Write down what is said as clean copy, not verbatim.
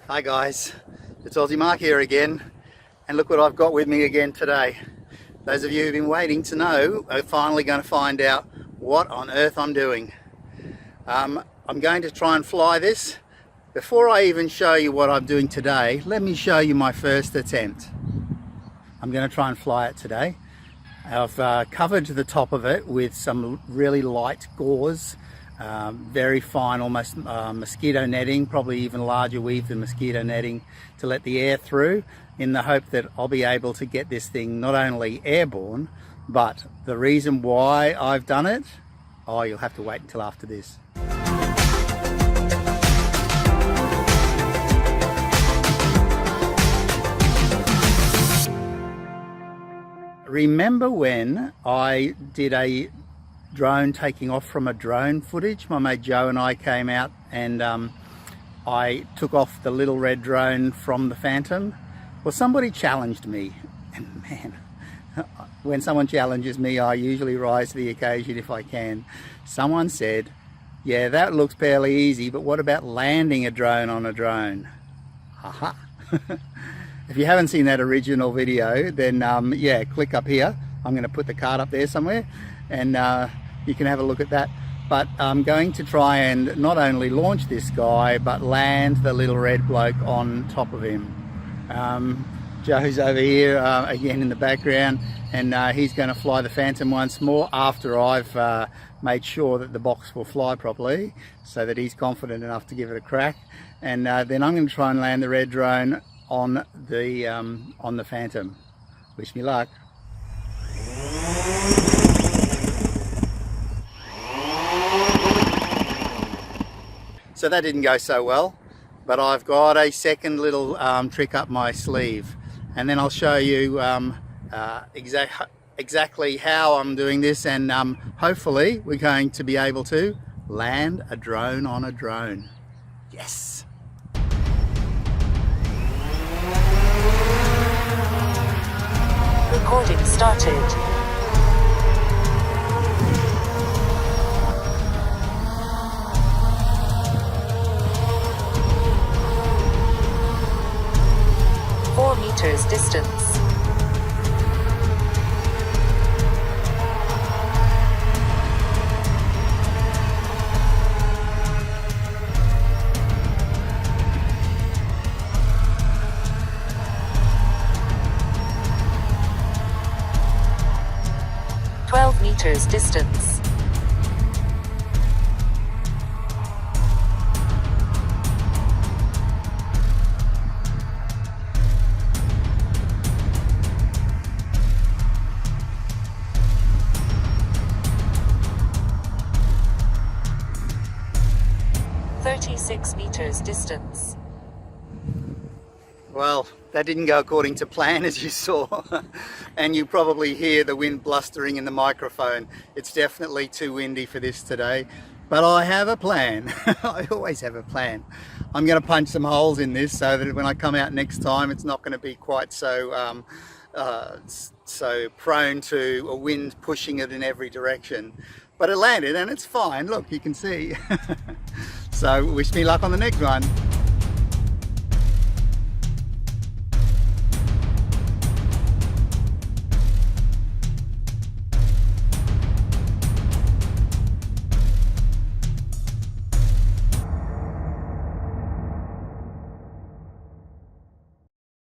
Hi guys, it's Aussie Mark here again, and look what I've got with me again today. Those of you who've been waiting to know are finally going to find out what on earth I'm doing. I'm going to try and fly this. Before I even show you what I'm doing today, let me show you my first attempt. I'm going to try and fly it today. I've covered the top of it with some really light gauze. Very fine, almost mosquito netting, probably even larger weave than mosquito netting, to let the air through, in the hope that I'll be able to get this thing not only airborne, but the reason why I've done it, oh, you'll have to wait until after this. Remember when I did a drone taking off from a drone footage? My mate Joe and I came out and I took off the little red drone from the Phantom. Well, somebody challenged me, and man, when someone challenges me, I usually rise to the occasion if I can. Someone said, yeah, that looks fairly easy, but what about landing a drone on a drone? Haha. If you haven't seen that original video, then yeah, click up here. I'm going to put the card up there somewhere, and you can have a look at that. But I'm going to try and not only launch this guy, but land the little red bloke on top of him. Joe's over here again in the background, and he's going to fly the Phantom once more after I've made sure that the box will fly properly, so that he's confident enough to give it a crack. And then I'm going to try and land the red drone on the Phantom. Wish me luck. So that didn't go so well, but I've got a second little trick up my sleeve, and then I'll show you exactly how I'm doing this, and hopefully we're going to be able to land a drone on a drone. Yes! Recording started. Meters distance. Meters distance. Meters distance. Well, that didn't go according to plan, as you saw. And you probably hear the wind blustering in the microphone. It's definitely too windy for this today, but I have a plan. I always have a plan. I'm going to punch some holes in this so that when I come out next time, it's not going to be quite so so prone to a wind pushing it in every direction. But it landed and it's fine. Look, you can see. So wish me luck on the next one.